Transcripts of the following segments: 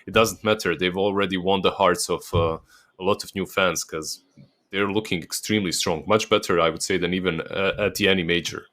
it doesn't matter. They've already won the hearts of a lot of new fans because they're looking extremely strong, much better, I would say, than even at the any major.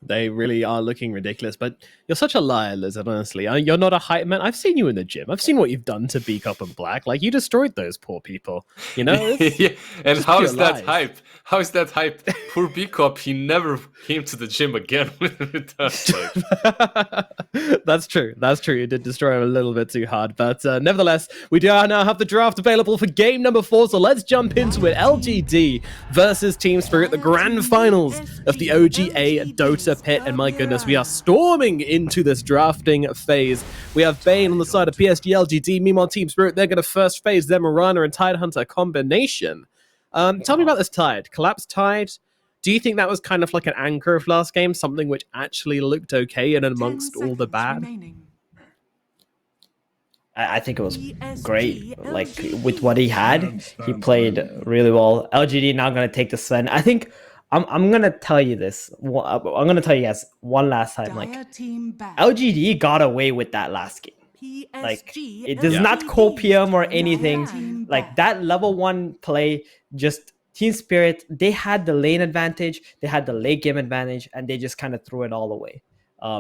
They really are looking ridiculous, but you're such a liar, Lizard, honestly. You're not a hype man. I've seen you in the gym. I've seen what you've done to Beak Up and Black. Like, you destroyed those poor people. You know? Yeah. And how is that lies. hype? How is that hype? Poor Beak-Up, he never came to the gym again with us. Like. That's true. That's true. You did destroy him a little bit too hard. But nevertheless, we do now have the draft available for game number 4. So let's jump into it. LGD versus Team Spirit, the grand finals of the OGA DOTA pit. And my goodness, we are storming into this drafting phase. We have Bane on the side of PSG.LGD. Meanwhile, Team Spirit, they're going to first phase their Mirana and Tidehunter combination. Tell me about this Tide. Collapse Tide. Do you think that was kind of like an anchor of last game? Something which actually looked okay and amongst all the bad? I think it was great. Like, with what he had, he played really well. LGD now going to take the Sven. I think I'm going to tell you this. I'm going to tell you guys one last time. Like, LGD got away with that last game. Like, it does not copium or anything. Like, that level 1 play, just Team Spirit, they had the lane advantage, they had the late game advantage, and they just kind of threw it all away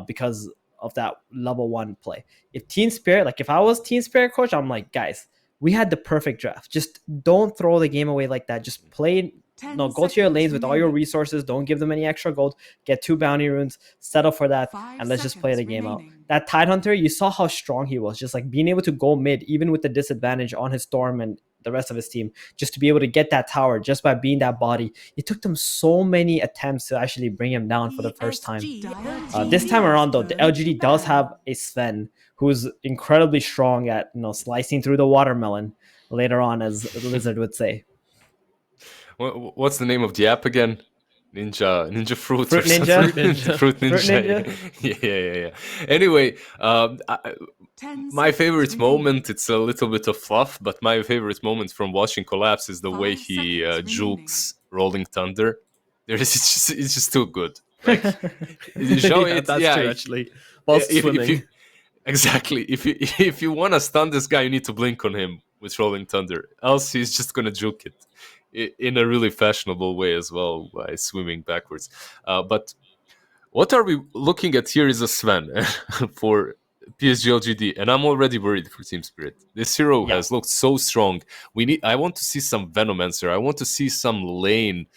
because of that level 1 play. If Team Spirit, like, if I was Team Spirit coach, I'm like, guys, we had the perfect draft. Just don't throw the game away like that. Just play. No, go to your lanes with all your resources. Don't give them any extra gold. Get 2 bounty runes. Settle for that. And let's just play the game out. That Tidehunter, you saw how strong he was. Just like being able to go mid, even with the disadvantage on his Storm and the rest of his team, just to be able to get that tower just by being that body. It took them so many attempts to actually bring him down for the first time. This time around, though, the LGD does have a Sven who's incredibly strong at slicing through the watermelon later on, as Lizard would say. What's the name of the app again? Ninja Fruit. Fruit Ninja? Fruit Ninja. Yeah. Anyway, my favorite moment, it's a little bit of fluff, but my favorite moment from watching Collapse is the way he jukes Rolling Thunder. It's just too good. Like, that's true, actually. While swimming. Exactly. If you want to stun this guy, you need to blink on him with Rolling Thunder. Else he's just going to juke it in a really fashionable way as well by swimming backwards. But what are we looking at here is a Sven for PSG.LGD, and I'm already worried for Team Spirit. This hero has looked so strong. I want to see some Venomancer. I want to see some lane,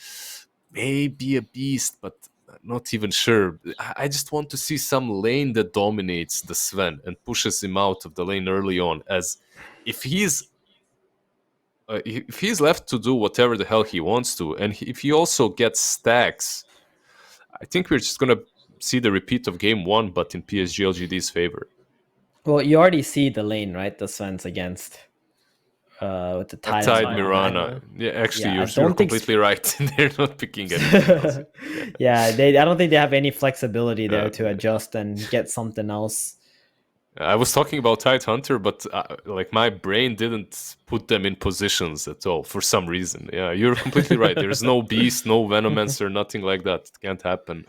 maybe a beast, but not even sure. I just want to see some lane that dominates the Sven and pushes him out of the lane early on. As if he's left to do whatever the hell he wants to, and if he also gets stacks, I think we're just gonna see the repeat of game 1, but in PSG.LGD's favor. Well, you already see the lane, right? The Sven's against with the Tide Mirana. Yeah, actually, you're completely right. They're not picking anything else. Yeah, I don't think they have any flexibility there to adjust and get something else. I was talking about Tidehunter, but like my brain didn't put them in positions at all for some reason. Yeah, you're completely right. There's no beast, no Venomancer, nothing like that. It can't happen.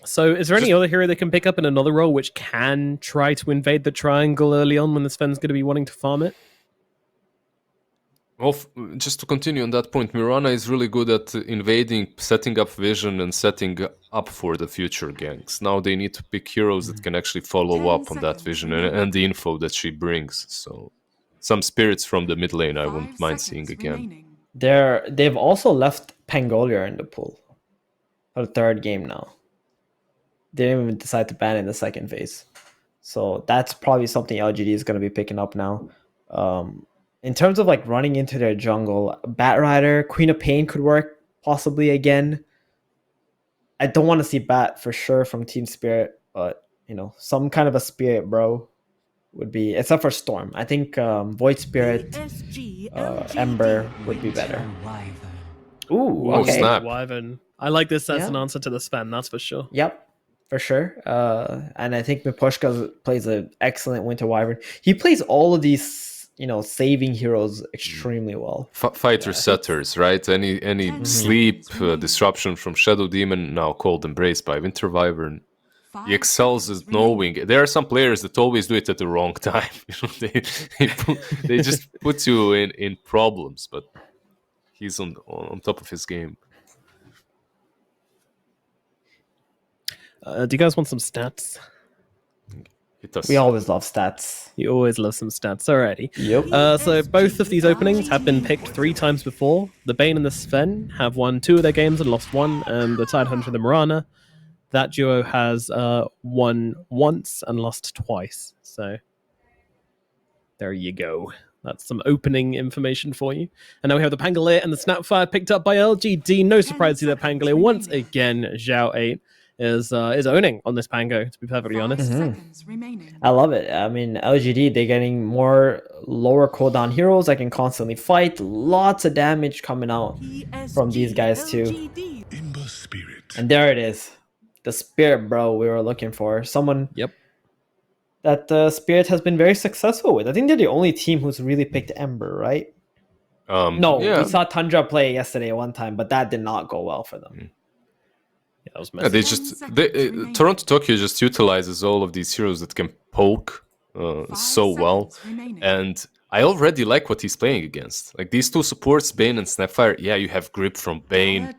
So is there any other hero they can pick up in another role which can try to invade the triangle early on when the Sven's going to be wanting to farm it? Well, just to continue on that point, Mirana is really good at invading, setting up vision, and setting up for the future ganks. Now they need to pick heroes that can actually follow up on that vision and the info that she brings. So some spirits from the mid lane I wouldn't mind seeing again. They've also left Pangolier in the pool for the 3rd game now. They didn't even decide to ban it in the 2nd phase. So that's probably something LGD is going to be picking up now. In terms of like running into their jungle, Bat Rider, Queen of Pain could work possibly again. I don't want to see Bat for sure from Team Spirit, but some kind of a Spirit bro would be, except for Storm. I think Void Spirit, Ember would be better. Ooh, okay. Snap. Wyvern. I like this as an answer to the Sven, that's for sure. Yep, for sure. And I think Mipushka plays an excellent Winter Wyvern. He plays all of these saving heroes extremely well. Fighter setters, right? Any sleep disruption from Shadow Demon, now called Embrace by Winter Wyvern. he excels at knowing. There are some players that always do it at the wrong time. They just put you in problems, but he's on top of his game. Do you guys want some stats? Hit us. We always love stats. You always love some stats. Alrighty. Yep. So both of these openings have been picked 3 times before. The Bane and the Sven have won 2 of their games and lost 1, and the Tidehunter and the Mirana, that duo has won once and lost twice. So there you go. That's some opening information for you. And now we have the Pangolier and the Snapfire picked up by LGD. No surprise to see that Pangolier once again. Zhao 8 is owning on this Pango, to be perfectly honest. I love it. I mean, LGD, they're getting more lower cooldown heroes that can constantly fight. Lots of damage coming out from these guys too. And there it is. The Spirit, bro, we were looking for. Someone that Spirit has been very successful with. I think they're the only team who's really picked Ember, right? No, we saw Tundra play yesterday one time, but that did not go well for them. Yeah, that was messy. Toronto Tokyo just utilizes all of these heroes that can poke so well, and I already like what he's playing against. Like these 2 supports, Bane and Snapfire. Yeah, you have grip from Bane,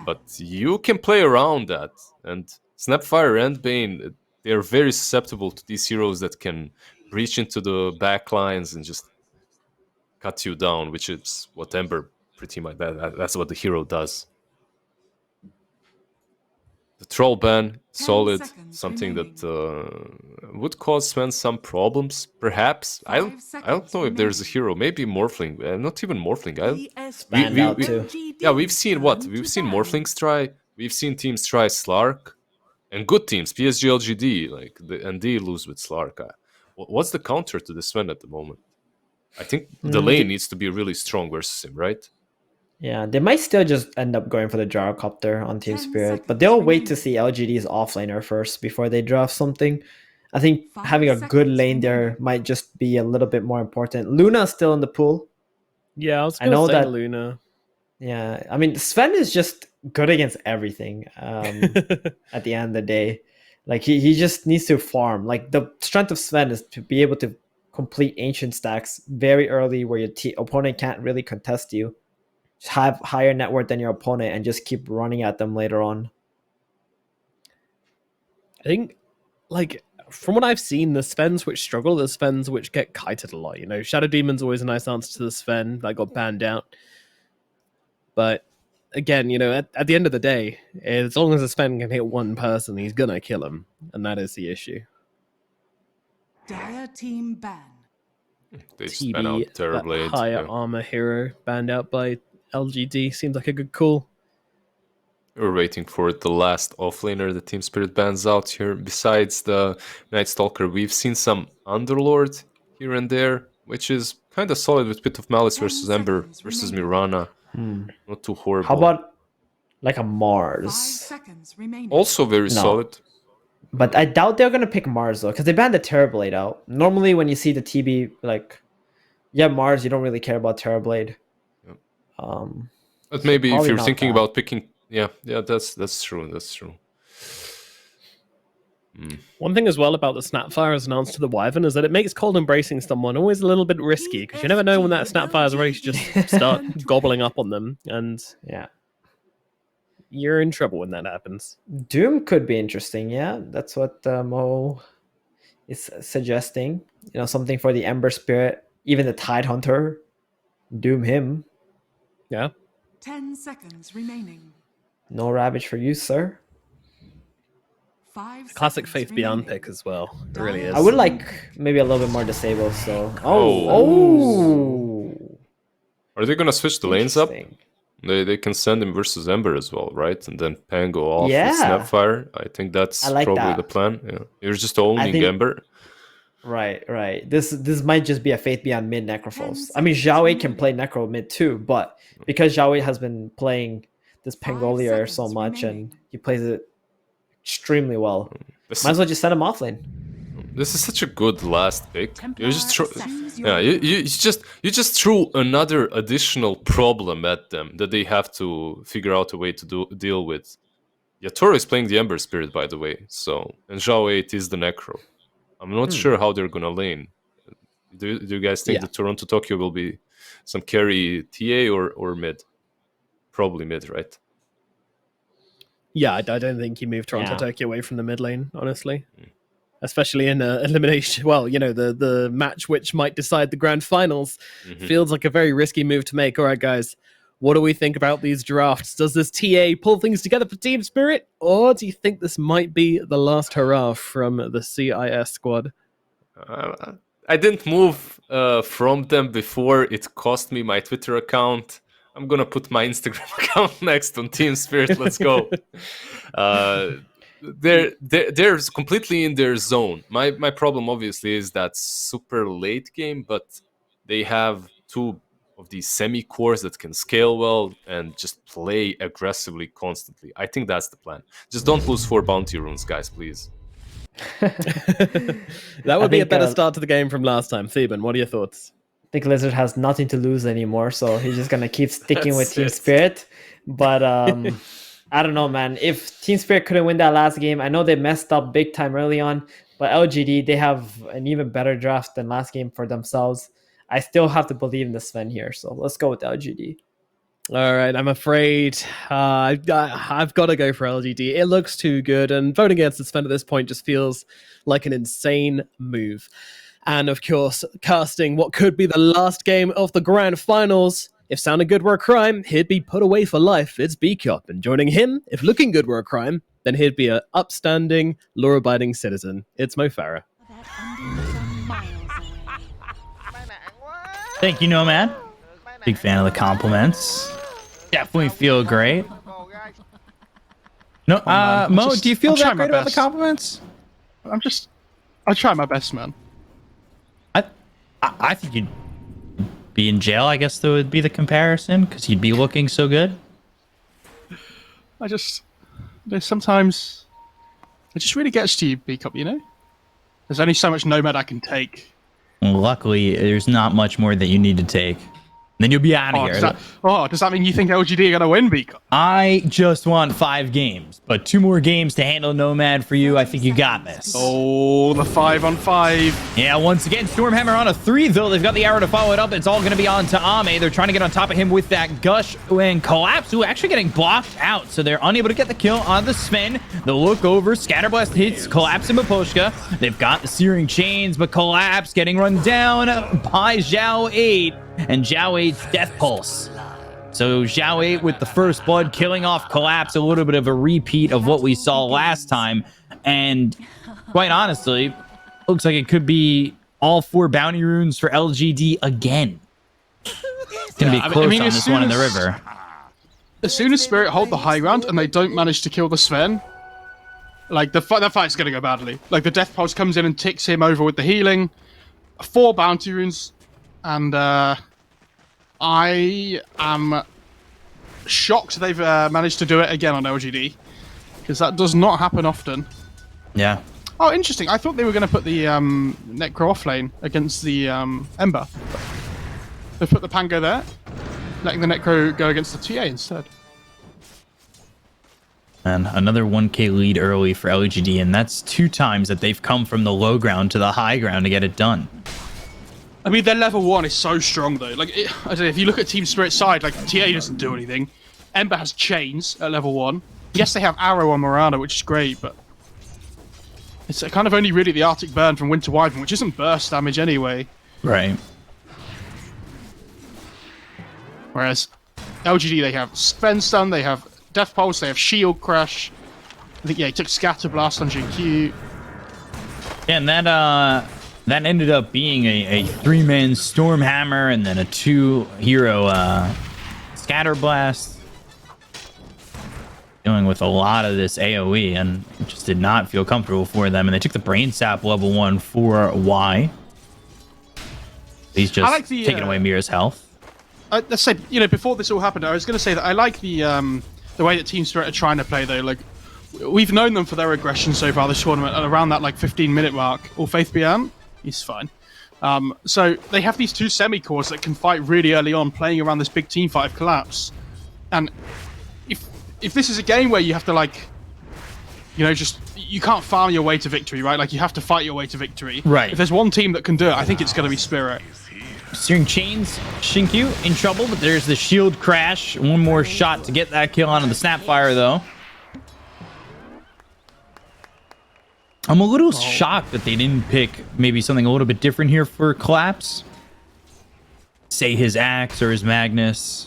but you can play around that. And Snapfire and Bane, they are very susceptible to these heroes that can breach into the back lines and just cut you down, which is what Ember pretty much that's what the hero does. The troll ban, solid, something that would cause Sven some problems, perhaps. I don't know if there's a hero, maybe Morphling, not even Morphling. We've seen what? We've seen Morphlings try, we've seen teams try Slark, and good teams, PSG.LGD, and they lose with Slark. What's the counter to the Sven at the moment? I think the lane needs to be really strong versus him, right? Yeah, they might still just end up going for the Gyrocopter on Team Spirit, but they'll wait to see LGD's offlaner first before they draft something. I think having a good lane there might just be a little bit more important. Luna's still in the pool. Yeah, I was going to say Luna. Yeah, I mean, Sven is just good against everything at the end of the day. Like, he just needs to farm. Like, the strength of Sven is to be able to complete ancient stacks very early where your opponent can't really contest you. Just have higher net worth than your opponent and just keep running at them later on. I think, like, from what I've seen, the Svens which struggle, the Svens which get kited a lot. You know, Shadow Demon's always a nice answer to the Sven that got banned out. But again, you know, at the end of the day, as long as the Sven can hit one person, he's gonna kill him, and that is the issue. Dire team ban. They span out Terrorblade. Higher armor hero banned out by LGD seems like a good call. We're waiting for the last offlaner the Team Spirit bans out here. Besides the Night Stalker, we've seen some Underlord here and there, which is kind of solid with Pit of Malice versus Ember versus Mirana. Not too horrible. How about like a Mars? 5 seconds remaining. Also very solid. But I doubt they're going to pick Mars, though, because they banned the Terrorblade out. Normally, when you see the TB, like, Mars, you don't really care about Terrorblade. Yep. Um, but maybe if you're thinking about picking... Yeah, that's true, that's true. One thing as well about the Snapfire as announced to the Wyvern is that it makes cold embracing someone always a little bit risky, because you never know when that Snapfire is ready to just start gobbling up on them, and you're in trouble when that happens. Doom could be interesting, that's what Mo is suggesting. You know, something for the Ember Spirit, even the Tidehunter, Doom him. Yeah. 10 seconds remaining. No Ravage for you, sir. 5 Classic seconds Faith Beyond remaining. pick as well. It really is. I would like maybe a little bit more disabled, so... Are they going to switch the lanes up? Interesting. They can send him versus Ember as well, right? And then Pango off with Yeah. Snapfire. I think that's I like probably that. the plan. Yeah. You're just owning Ember. Right. This might just be a Faith Beyond mid Necrophos. I mean, Xiaowei can play Necro mid too, but because Xiaowei has been playing this Pangolier so seconds much remaining. and he plays it extremely well, This, might as well just send him off lane. this is such a good last pick. You just Choose your yeah, you just threw another additional problem at them that they have to figure out a way to deal with. Yatoro is playing the Ember Spirit, by the way. So, and Zhao 8 is the Necro. I'm not sure how they're gonna lane. Do you guys think Yeah. the Toronto Tokyo will be some carry TA or mid? Probably mid, right? Yeah, I don't think you move Toronto Yeah. Tokyo away from the mid lane, honestly. Especially in elimination. Well, you know, the match which might decide the grand finals feels like a very risky move to make. All right, guys, what do we think about these drafts? Does this TA pull things together for Team Spirit, or do you think this might be the last hurrah from the CIS squad? I didn't move from them before it cost me my Twitter account. I'm gonna put my Instagram account next on Team Spirit. Let's go. They're completely in their zone. My problem obviously is that super late game, but they have two of these semi cores that can scale well and just play aggressively constantly. I think that's the plan. Just don't lose 4 bounty runes, guys, please. That would be a think, better start to the game from last time. Theban, what are your thoughts? I think Lizard has nothing to lose anymore, so he's just gonna keep sticking with That's Team it. Spirit. But I don't know, man. If Team Spirit couldn't win that last game, I know they messed up big time early on, but LGD, they have an even better draft than last game for themselves. I still have to believe in the Sven here, so let's go with LGD. All right, I'm afraid I've got to go for LGD. It looks too good, and voting against the Sven at this point just feels like an insane move. And of course, casting what could be the last game of the grand finals. If sounding good were a crime, he'd be put away for life. It's B-Cop, and joining him, if looking good were a crime, then he'd be an upstanding, law-abiding citizen. It's Mo Farah. That ending is a miles away. Thank you, Nomad. Big fan of the compliments. Definitely feel great. No, man, Mo, do you feel I'm that trying my great about the best. compliments? I try my best, man. I think you'd be in jail. I guess that would be the comparison because you'd be looking so good. Sometimes it just really gets to you, B-Cup, you know? There's only so much Nomad I can take. Luckily, there's not much more that you need to take. Then you'll be out of here. Does that mean you think LGD are going to win, B-Cup? I just want 5 games, but 2 more games to handle Nomad for you. I think you got this. Oh, the 5-on-5. Yeah, once again, Stormhammer on a 3, though. They've got the arrow to follow it up. It's all going to be on to Ame. They're trying to get on top of him with that Gush and Collapse, who actually getting blocked out. So they're unable to get the kill on the Sven. They'll look over. Scatterblast hits Collapse and Maposhka. They've got the Searing Chains, but Collapse getting run down by Zhao 8. And Zhao 8's Death Pulse. So Zhao 8 with the first blood killing off Collapse, a little bit of a repeat of what we saw last time. And quite honestly, looks like it could be all 4 bounty runes for LGD again. It's going to be close on this one in the river. As soon as Spirit hold the high ground and they don't manage to kill the Sven, like the fight's going to go badly. Like the Death Pulse comes in and ticks him over with the healing. 4 bounty runes. And I am shocked they've managed to do it again on LGD, because that does not happen often. Yeah. Oh, interesting. I thought they were going to put the Necro off lane against the Ember. They put the Pango there, letting the Necro go against the TA instead. And another 1k lead early for LGD, and that's 2 times that they've come from the low ground to the high ground to get it done. I mean, their level 1 is so strong, though. Like, I don't know, if you look at Team Spirit's side, like, TA doesn't do anything. Ember has chains at level 1. Yes, they have Arrow on Morana, which is great, but it's kind of only really the Arctic Burn from Winter Wyvern, which isn't burst damage anyway. Right. Whereas LGD, they have Sven Stun, they have Death Pulse, they have Shield Crash. I think, yeah, he took Scatter Blast on GQ. Yeah, and that ended up being a 3-man Stormhammer and then a 2-hero Scatterblast. Dealing with a lot of this AoE, and it just did not feel comfortable for them. And they took the Brain Sap level 1 for Y. He's just like the, taking away Mira's health. Let's say, you know, before this all happened, I was going to say that I like the way that Team Spirit are trying to play, though. Like, we've known them for their aggression so far this tournament, and around that, like, 15-minute mark. Or Faith Bian, he's fine. So they have these 2 semi-cores that can fight really early on, playing around this big team fight of Collapse. And if this is a game where you have to, like, you know, just you can't farm your way to victory, right? Like you have to fight your way to victory. Right. If there's one team that can do it, I think it's going to be Spirit. Searing Chains, Shinkyu in trouble, but there's the shield crash. One more shot to get that kill onto the Snapfire, though. I'm a little shocked that they didn't pick maybe something a little bit different here for Collapse. Say his Axe or his Magnus.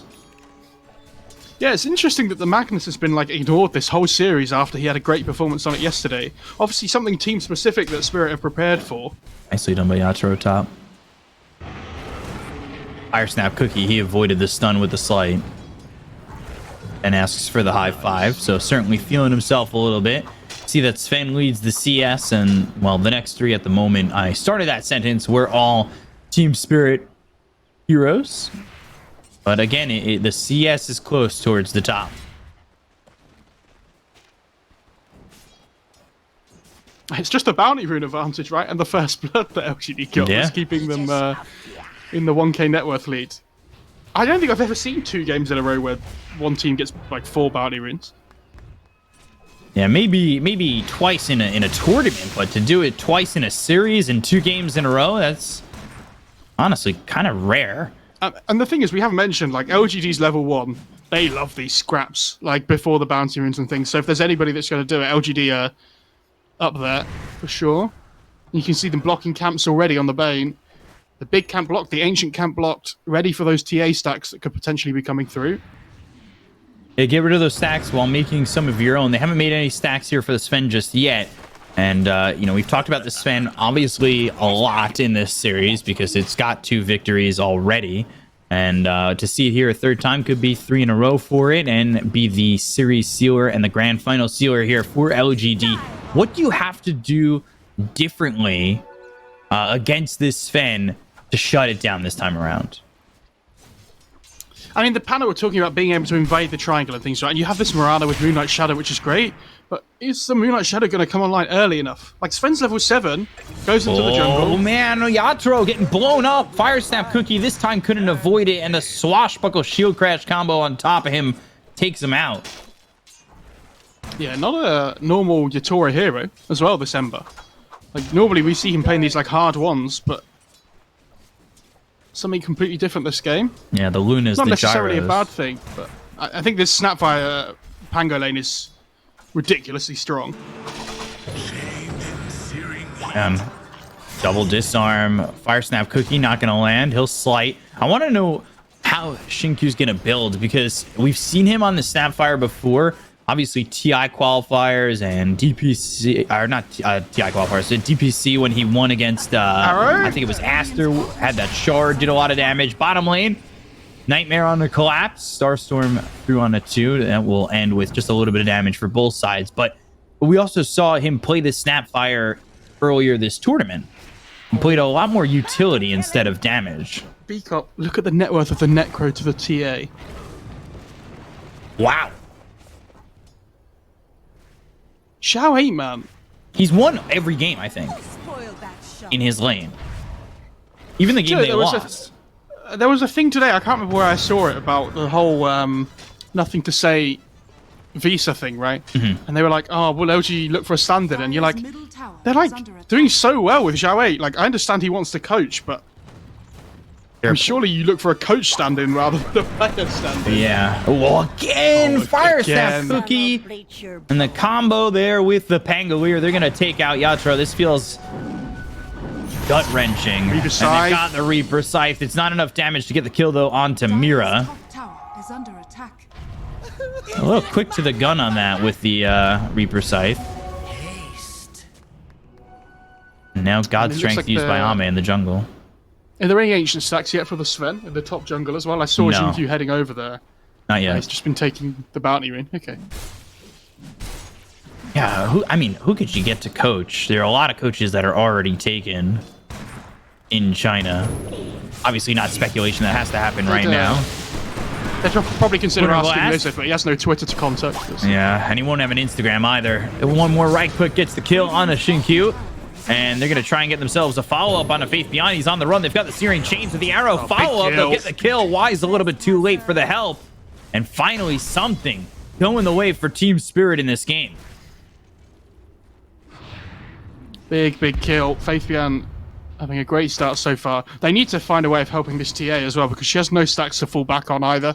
Yeah, it's interesting that the Magnus has been like ignored this whole series after he had a great performance on it yesterday. Obviously something team specific that Spirit have prepared for. Nicely done by Yatoro top. Fire Snap Cookie, he avoided the stun with the slight. And asks for the high five, so certainly feeling himself a little bit. See that Sven leads the CS, and, well, the next three at the moment, I started that sentence, we're all Team Spirit heroes. But again, the CS is close towards the top. It's just a bounty rune advantage, right? And the first blood that LGD got was keeping them in the 1k net worth lead. I don't think I've ever seen 2 games in a row where one team gets like 4 bounty runes. Yeah, maybe twice in a tournament, but to do it twice in a series and 2 games in a row, that's honestly kind of rare. And the thing is, we haven't mentioned, like, LGD's level 1, they love these scraps, like, before the bounty runes and things. So if there's anybody that's going to do it, LGD are up there, for sure. You can see them blocking camps already on the Bane. The big camp blocked, the ancient camp blocked, ready for those TA stacks that could potentially be coming through. Yeah, get rid of those stacks while making some of your own. They haven't made any stacks here for the Sven just yet. And, you know, we've talked about the Sven obviously a lot in this series because it's got 2 victories already. And to see it here a third time could be 3 in a row for it and be the series sealer and the grand final sealer here for LGD. What do you have to do differently against this Sven to shut it down this time around? I mean, the panel were talking about being able to invade the triangle and things, right? And you have this Mirana with Moonlight Shadow, which is great. But is the Moonlight Shadow going to come online early enough? Like, Sven's level 7, goes into the jungle. Oh, man. Yatoro getting blown up. Fire Snap Cookie this time couldn't avoid it. And the Swashbuckle Shield Crash combo on top of him takes him out. Yeah, not a normal Yatoro hero as well this Ember. Like, normally we see him playing these, like, hard ones, but something completely different this game. Yeah, the Luna's not the necessarily gyros. a bad thing, but I think this Snapfire Pango lane is ridiculously strong. Double disarm. Fire Snap Cookie not going to land. He'll slight. I want to know how Shinkyu's going to build because we've seen him on the Snapfire before. Obviously, TI qualifiers and DPC, or not TI qualifiers, so DPC when he won against, I think it was Aster, had that shard, did a lot of damage. Bottom lane, Nightmare on the Collapse, Starstorm through on a 2. That will end with just a little bit of damage for both sides. But we also saw him play the Snapfire earlier this tournament. He played a lot more utility instead of damage. Beacop, look at the net worth of the Necro to the TA. Wow. Xiao 8, man. He's won every game, I think, in his lane. Even the game they lost. There was a thing today, I can't remember where I saw it, about the whole nothing to say Visa thing, right? Mm-hmm. And they were like, oh, will LG look for a stand-in? And you're like, they're like doing so well with Xiao 8. Like, I understand he wants to coach, but surely you look for a coach stand-in rather than a player stand-in. Yeah. Well, again, Fire Snap Cookie. And the combo there with the Pangolier. They're going to take out Yatoro. This feels gut-wrenching. And they've got the Reaper Scythe. It's not enough damage to get the kill, though, onto Mira. A little quick to the gun on that with the Reaper Scythe. And now God Strength used by Ame in the jungle. Are there any ancient stacks yet for the Sven in the top jungle as well? I saw Jinkyu heading over there. Not yet. He's just been taking the bounty ring. Okay. Yeah, who could you get to coach? There are a lot of coaches that are already taken in China. Obviously not speculation that has to happen right now. They'd probably consider asking Lizard, but he has no Twitter to contact us. Yeah, and he won't have an Instagram either. One more right click gets the kill on a Shinkyu. And they're going to try and get themselves a follow-up on a Faith Beyond. He's on the run. They've got the Searing Chains with the arrow. Follow-up. They'll get the kill. Wise a little bit too late for the help. And finally, something going the way for Team Spirit in this game. Big kill. FaithBN having a great start so far. They need to find a way of helping this TA as well, because she has no stacks to fall back on either.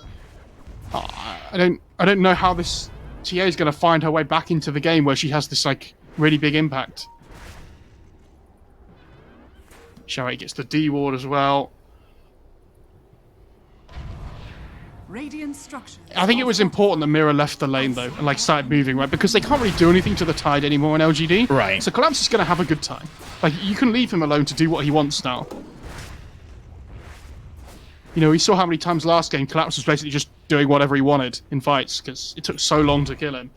I don't know how this TA is going to find her way back into the game where she has this like really big impact. Xiaowei gets the D ward as well. I think it was important that Mira left the lane though and like started moving, right? Because they can't really do anything to the Tide anymore in LGD. Right. So Collapse is going to have a good time. Like, you can leave him alone to do what he wants now. You know, we saw how many times last game Collapse was basically just doing whatever he wanted in fights because it took so long to kill him.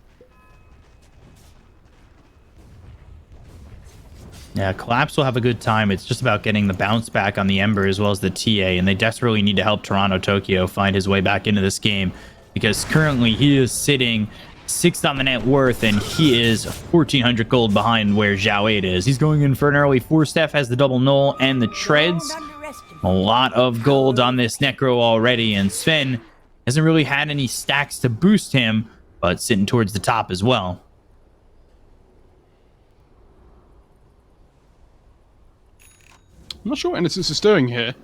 Yeah, Collapse will have a good time. It's just about getting the bounce back on the Ember as well as the TA, and they desperately need to help Toronto Tokyo find his way back into this game because currently he is sitting 6th on the net worth and he is 1,400 gold behind where Xiaowei is. He's going in for an early 4-step, has the double null and the treads. A lot of gold on this Necro already, and Sven hasn't really had any stacks to boost him, but sitting towards the top as well. I'm not sure what Innocence is doing here.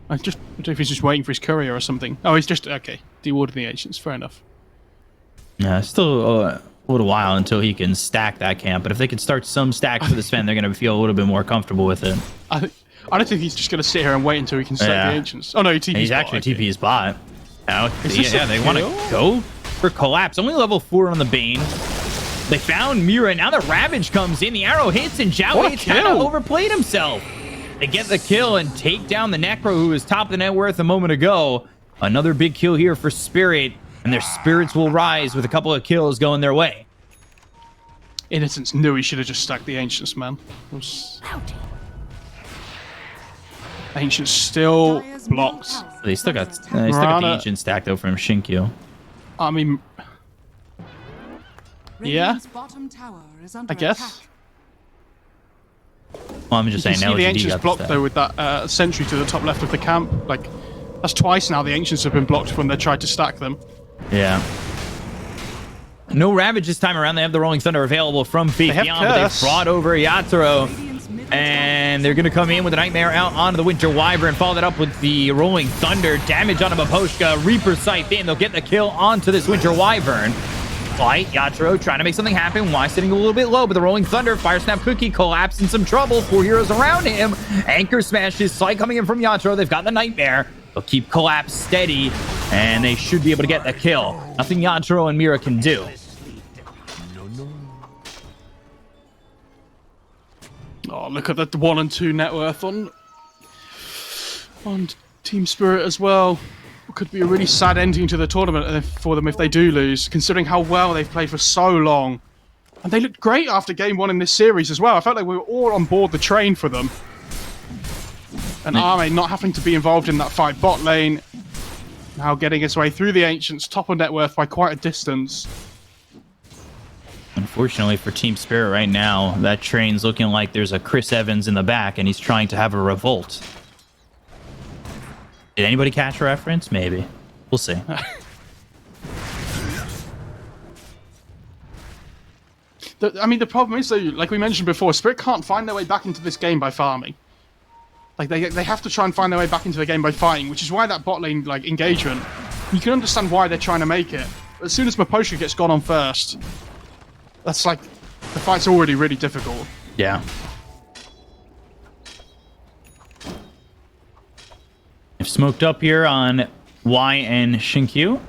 I don't know if he's just waiting for his courier or something. Oh, he's just, okay, dewarding the Ancients, fair enough. Yeah, still a little while until he can stack that camp, but if they can start some stacks for the Sven, they're going to feel a little bit more comfortable with it. I don't think he's just going to sit here and wait until he can stack the Ancients. Oh no, he's actually okay. TP's bot. Now, yeah, they want to go for Collapse. Only level 4 on the Bane. They found Mira. Now the Ravage comes in. The arrow hits, and Xiaowei kind of overplayed himself. They get the kill and take down the Necro, who was top of the net worth a moment ago. Another big kill here for Spirit, and their spirits will rise with a couple of kills going their way. Innocence knew he should have just stacked the Ancients, man. Ancients still blocked. They still got the Ancient stack, though, from Shinkyu. I mean... yeah, I guess. Well, I'm just saying, now the Ancients blocked that. though with that sentry to the top left of the camp. Like, that's twice now the Ancients have been blocked when they tried to stack them. Yeah. No Ravage this time around. They have the Rolling Thunder available from FaithBN, but they've brought over Yatoro. And they're going to come in with the Nightmare out onto the Winter Wyvern, follow that up with the Rolling Thunder. Damage on a Baposhka. Reaper Scythe in. They'll get the kill onto this Winter Wyvern. Fight, Yatoro trying to make something happen. Y sitting a little bit low, but the Rolling Thunder, Fire Snap Cookie, Collapse in some trouble. 4 heroes around him. Anchor smashes. Sight coming in from Yatoro. They've got the Nightmare. They'll keep Collapse steady, and they should be able to get the kill. Nothing Yatoro and Mira can do. Oh, look at that 1 and 2 net worth on Team Spirit as well. Could be a really sad ending to the tournament for them if they do lose, considering how well they've played for so long. And they looked great after game 1 in this series as well. I felt like we were all on board the train for them. And Arme not having to be involved in that fight bot lane, now getting his way through the Ancients, top of net worth by quite a distance. Unfortunately for Team Spirit right now, that train's looking like there's a Chris Evans in the back, and he's trying to have a revolt. Did anybody catch a reference? Maybe. We'll see. I mean, the problem is, though, like we mentioned before, Spirit can't find their way back into this game by farming. Like, they have to try and find their way back into the game by fighting, which is why that bot lane, like, engagement, you can understand why they're trying to make it. But as soon as Maposha gets gone on first, that's like, the fight's already really difficult. Yeah. They've smoked up here on Y and Shinkyu.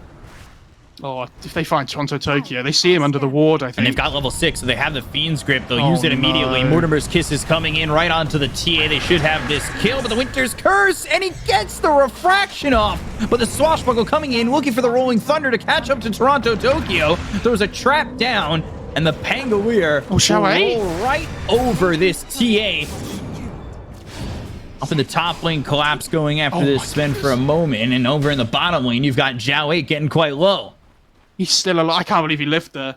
Oh, if they find Toronto Tokyo, they see him under the ward, I think. And they've got level 6, so they have the Fiend's Grip. They'll use it immediately. No. Mortimer's Kiss is coming in right onto the TA. They should have this kill, but the Winter's Curse, and he gets the refraction off. But the Swashbuckle coming in, looking for the Rolling Thunder to catch up to Toronto Tokyo. Throws a trap down, and the Pangolier roll right over this TA. Up in the top lane, Collapse going after this Sven for a moment, and over in the bottom lane, you've got Xiaowei getting quite low. He's still alive. I can't believe he lived there.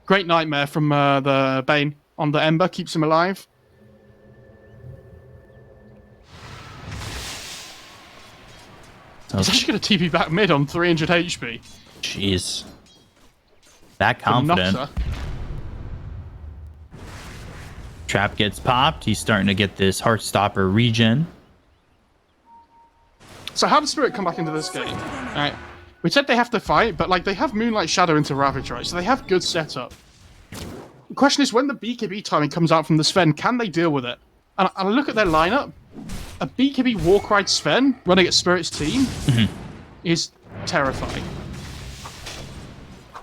Great Nightmare from the Bane on the Ember, keeps him alive. He's actually going to TP back mid on 300 HP. Jeez. That confident. Trap gets popped. He's starting to get this Heartstopper regen. So how does Spirit come back into this game? All right. We said they have to fight, but like they have Moonlight Shadow into Ravage, right? So they have good setup. The question is, when the BKB timing comes out from the Sven, can they deal with it? And I look at their lineup. A BKB Warcry Sven running at Spirit's team is terrifying.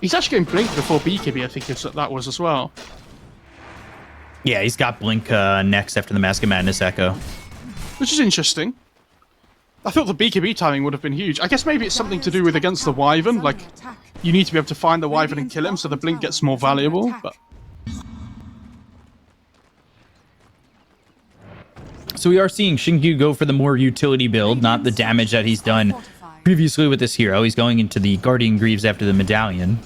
He's actually getting blinked before BKB, I think that was as well. Yeah, he's got Blink next after the Mask of Madness Echo. Which is interesting. I thought the BKB timing would have been huge. I guess maybe it's something to do with against the Wyvern. Like, you need to be able to find the Wyvern and kill him so the Blink gets more valuable. But So we are seeing Xingqiu go for the more utility build, not the damage that he's done previously with this hero. He's going into the Guardian Greaves after the Medallion.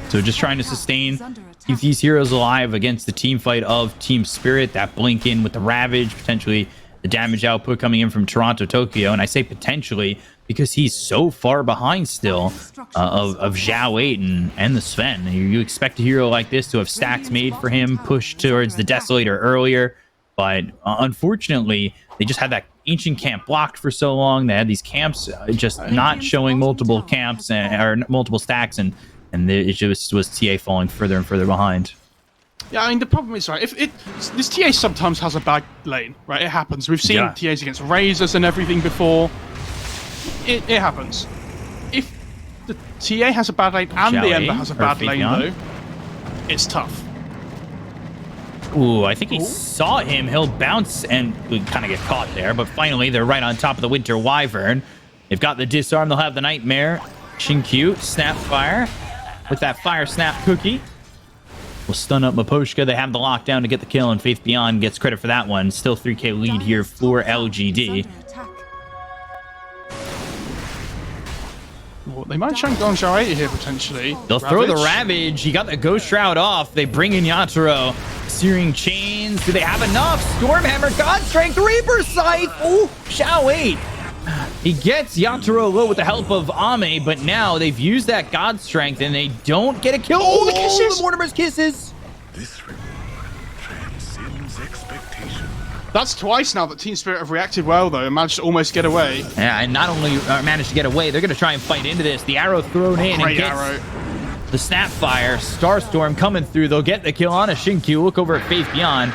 So just trying to sustain, keep these heroes alive against the team fight of Team Spirit. That blink in with the Ravage, potentially the damage output coming in from Toronto, Tokyo. And I say potentially because he's so far behind still of Zhao 8 and the Sven. You expect a hero like this to have stacks made for him, push towards the Desolator earlier. But unfortunately, they just had that ancient camp blocked for so long. They had these camps just not showing multiple camps or multiple stacks, and it just was TA falling further and further behind. yeah, I mean, the problem is, right, this TA sometimes has a bad lane, right? It happens. We've seen TAs against Razors and everything before. It happens. If the TA has a bad lane and the Ember has a bad lane, though, it's tough. Ooh, I think he saw him. He'll bounce and kind of get caught there. But finally, they're right on top of the Winter Wyvern. They've got the disarm. They'll have the Nightmare. Xingqiu, Snapfire with that Fire Snap cookie. Will stun up Miposhka. They have the lockdown to get the kill, and Faith Beyond gets credit for that one. Still 3k lead here for LGD. Well, they might try and go on Zhao 8 here, potentially. They'll throw the Ravage. He got the Ghost Shroud off. They bring in Yatoro. Searing Chains. Do they have enough? Stormhammer, God Strength, Reaper Scythe. Oh, Zhao 8. He gets Yatoro low with the help of Ame, but now they've used that God Strength and they don't get a kill. Oh, the kisses! The Mortimer's kisses. This reward transcends expectation. That's twice now that Team Spirit have reacted well, though, and managed to almost get away. Yeah, and not only managed to get away, they're going to try and fight into this. The arrow thrown in and gets the Snapfire. Starstorm coming through. They'll get the kill on a Xingqiu. Look over at Faith Beyond.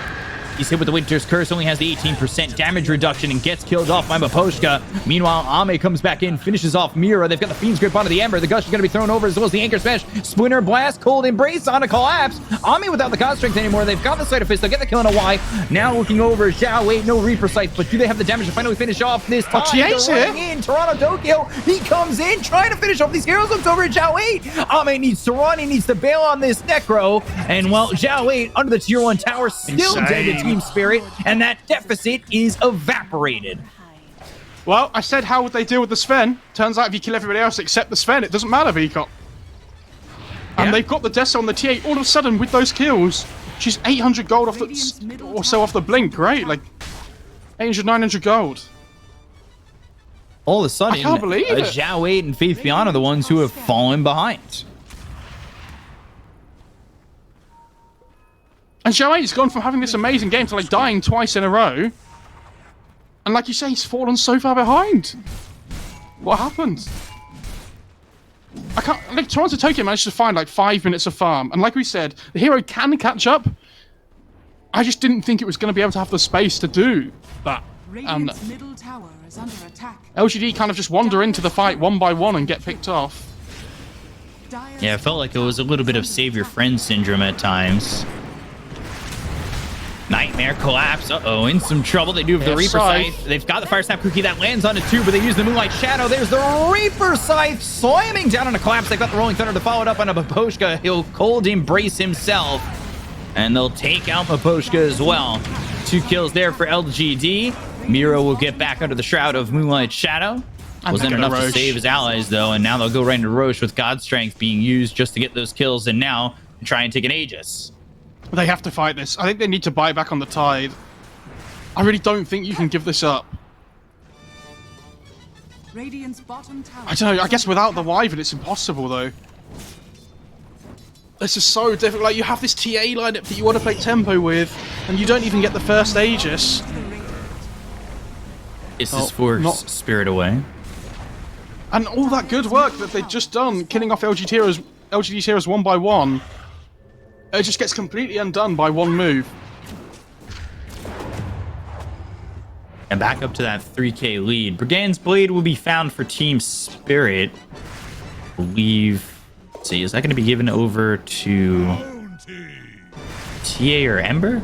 He's hit with the Winter's Curse, only has the 18% damage reduction and gets killed off by Miposhka. Meanwhile, Ame comes back in, finishes off Mira. They've got the Fiend's Grip onto the Ember. The Gush is going to be thrown over as well as the Anchor Smash. Splinter Blast, Cold Embrace on a Collapse. Ame without the God Strength anymore. They've got the Sleight of Fist. They'll get the kill on a Y. Now looking over, Zhao 8, no Reaper Scythe, but do they have the damage to finally finish off this time? TA's here. In Toronto, Tokyo. He comes in, trying to finish off these heroes. Looks over at Zhao 8. Ame needs to run. He needs to bail on this Necro. And well, Zhao 8 under the tier 1 tower, still dead to Team Spirit. And that deficit is evaporated. Well, I said how would they deal with the Sven? Turns out if you kill everybody else except the Sven, it doesn't matter, VCOP. And they've got the Deso on the TA. All of a sudden, with those kills, she's 800 gold off the, or so off the blink, right? Like, 800, 900 gold. All of a sudden, I can't believe it. Zhao 8 and Faith Beyond are the ones who have fallen behind. And Zhao 8's gone from having this amazing game to like dying twice in a row. And like you say, he's fallen so far behind. What happened? I can't, like, Toronto Tokyo managed to find like 5 minutes of farm. And like we said, the hero can catch up. I just didn't think it was going to be able to have the space to do that. And middle tower is under attack. LGD kind of just wander into the fight one by one and get picked off. Yeah, it felt like it was a little bit of save your friend syndrome at times. Nightmare Collapse. Uh-oh, in some trouble. They do have the Reaper Scythe. They've got the Fire Snap cookie that lands on it too, but they use the Moonlight Shadow. There's the Reaper Scythe slamming down on a Collapse. They've got the Rolling Thunder to follow it up on a Miposhka. He'll Cold Embrace himself, and they'll take out Miposhka as well. 2 kills there for LGD. Miro will get back under the Shroud of Moonlight Shadow. Wasn't enough to save his allies, though, and now they'll go right into Roche with God Strength being used just to get those kills, and now try and take an Aegis. They have to fight this. I think they need to buy back on the tide. I really don't think you can give this up. Radiant's bottom tower. I don't know. I guess without the Wyvern, it's impossible, though. This is so difficult. Like, you have this TA lineup that you want to play tempo with, and you don't even get the first Aegis. This is force Spirit away. And all that good work that they've just done, killing off LGD's heroes one by one, it just gets completely undone by one move. And back up to that 3k lead. Brigand's Blade will be found for Team Spirit. I believe... Let's see, is that going to be given over to TA or Ember?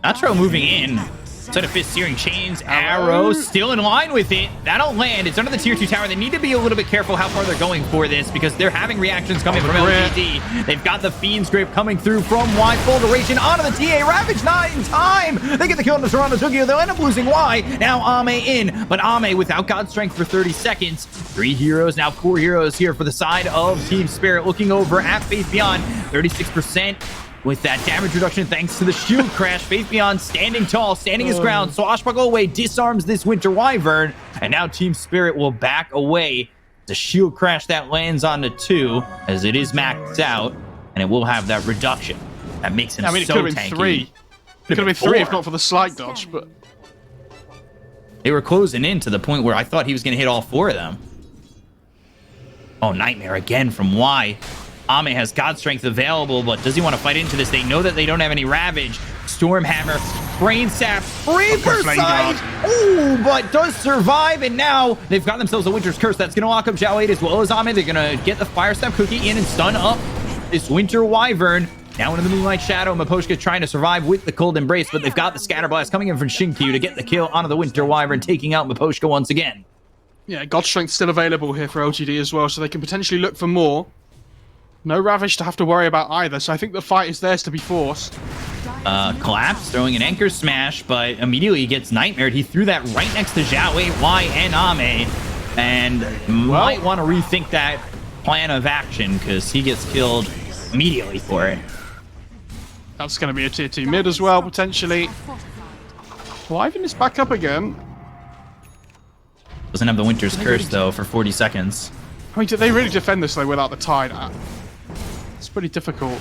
Natro moving in. Set of fist, searing chains, arrows, still in line with it. That'll land. It's under the tier 2 tower. They need to be a little bit careful how far they're going for this because they're having reactions coming from LGD. They've got the Fiend's Grip coming through from Y. Full duration onto the TA. Ravage not in time. They get the kill on the Toronto Tokyo. They'll end up losing Y. Now Ame in, but Ame without God Strength for 30 seconds. 3 heroes, now 4 heroes here for the side of Team Spirit. Looking over at Faith Beyond, 36%. With that damage reduction thanks to the shield crash, Faith Beyond standing tall, standing his ground. Swashbuckle away, disarms this Winter Wyvern, and now Team Spirit will back away. The shield crash that lands on the 2, as it is maxed out, and it will have that reduction. That makes him so tanky. It could have been 3. It could have been 3 if not for the slight dodge, but... They were closing in to the point where I thought he was going to hit all 4 of them. Oh, Nightmare again from Y. Ame has God Strength available, but does he want to fight into this? They know that they don't have any Ravage. Stormhammer, Brain Sap, Reaper Sight! Ooh, but does survive, and now they've got themselves a Winter's Curse. That's going to lock up Zhao 8 as well as Ame. They're going to get the Fire Step Cookie in and stun up this Winter Wyvern. Now into the Moonlight Shadow, Miposhka trying to survive with the Cold Embrace, but they've got the Scatter Blast coming in from Shinkyu to get the kill onto the Winter Wyvern, taking out Miposhka once again. Yeah, God Strength still available here for LGD as well, so they can potentially look for more. No Ravage to have to worry about either, so I think the fight is theirs to be forced. Collapse, throwing an Anchor Smash, but immediately he gets Nightmared. He threw that right next to Zhao Wei, Y, and Ame, and might want to rethink that plan of action, because he gets killed immediately for it. That's going to be a tier 2 mid as well, potentially. Wyvern is back up again. Doesn't have the Winter's Curse, though, for 40 seconds. I mean, do they really defend this, though, without the tide? It's pretty difficult.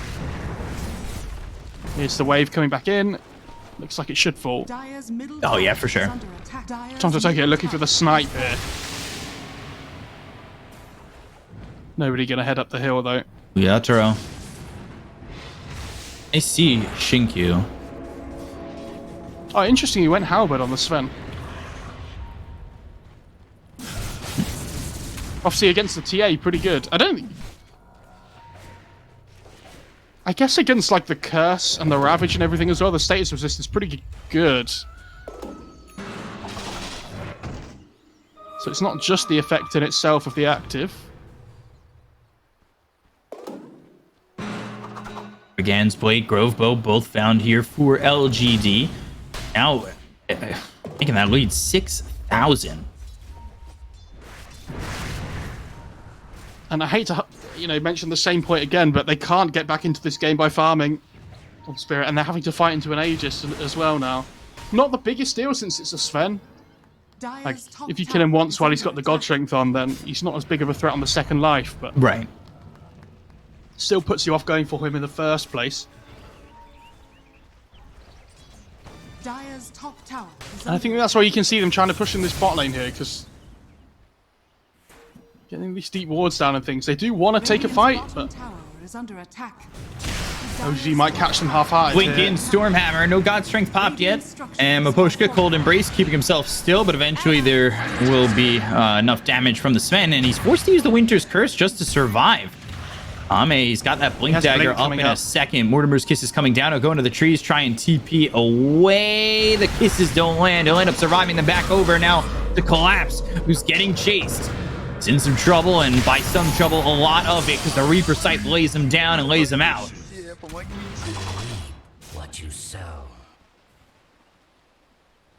Here's the wave coming back in. Looks like it should fall. Oh, yeah, for sure. Time to take it, looking for the snipe here. Nobody going to head up the hill, though. Yeah, Turo. I see Shinkyu. Oh, interesting, he went Halberd on the Sven. Obviously, against the TA, pretty good. I guess against, like, the Curse and the Ravage and everything as well, the status resistance is pretty good. So it's not just the effect in itself of the active. Brigand's Blade, Grove Bow, both found here for LGD. Now, taking that lead, 6,000. And I hate to, mention the same point again, but they can't get back into this game by farming on Spirit, and they're having to fight into an Aegis as well now. Not the biggest deal since it's a Sven. Like, if you kill him once while he's got the God Strength on, then he's not as big of a threat on the second life, but... Right. Still puts you off going for him in the first place. And I think that's why you can see them trying to push in this bot lane here, because... Getting these deep wards down and things, they do want to take a fight, but OG might catch them half-hearted. Blink in, Stormhammer, no God Strength popped yet, and Miposhka, Cold Embrace, keeping himself still, but eventually there will be enough damage from the Sven, and he's forced to use the Winter's Curse just to survive. He's got that Blink Dagger up in a second. Mortimer's Kiss is coming down. He'll go into the trees, try and TP away. The Kisses don't land. He'll end up surviving them back over now to Collapse, who's getting chased. He's in some trouble, and by some trouble, a lot of it, because the Reaper Sight lays him down and lays him out. What you sow.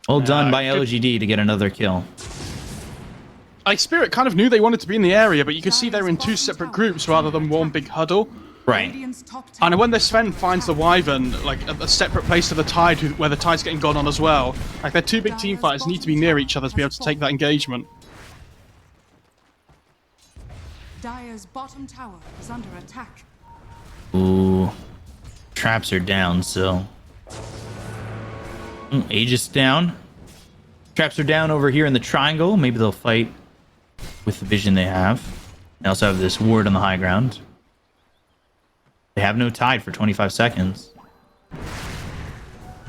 Well done by LGD to get another kill. Spirit kind of knew they wanted to be in the area, but you could see they're in 2 separate groups rather than one big huddle. Right. And when the Sven finds the Wyvern, like, at a separate place to the Tide, where the Tide's getting gone on as well, like, their 2 big team fighters need to be near each other to be able to take that engagement. Dire's bottom tower is under attack. Ooh. Traps are down, so... Aegis down. Traps are down over here in the triangle. Maybe they'll fight with the vision they have. They also have this ward on the high ground. They have no tide for 25 seconds.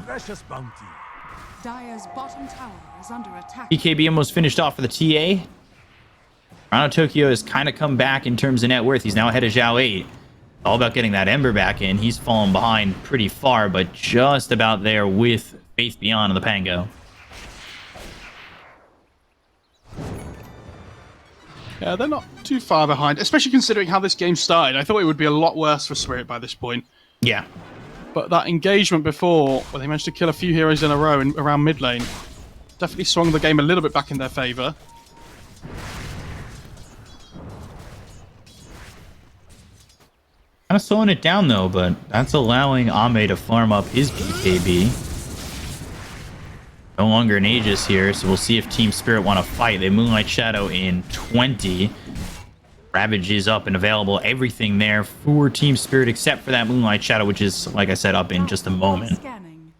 Precious bounty. Dire's bottom tower is under attack. BKB almost finished off for the TA. Toronto Tokyo has kind of come back in terms of net worth. He's now ahead of Zhao 8. All about getting that Ember back in. He's fallen behind pretty far, but just about there with Faith Beyond and the Pango. Yeah, they're not too far behind, especially considering how this game started. I thought it would be a lot worse for Spirit by this point. Yeah. But that engagement before, where they managed to kill a few heroes in a row around mid lane, definitely swung the game a little bit back in their favour. Kind of slowing it down though, but that's allowing Ame to farm up his BKB. No longer an Aegis here, so we'll see if Team Spirit want to fight. They Moonlight Shadow in 20. Ravage is up and available. Everything there for Team Spirit except for that Moonlight Shadow, which is, like I said, up in just a moment. Scanning.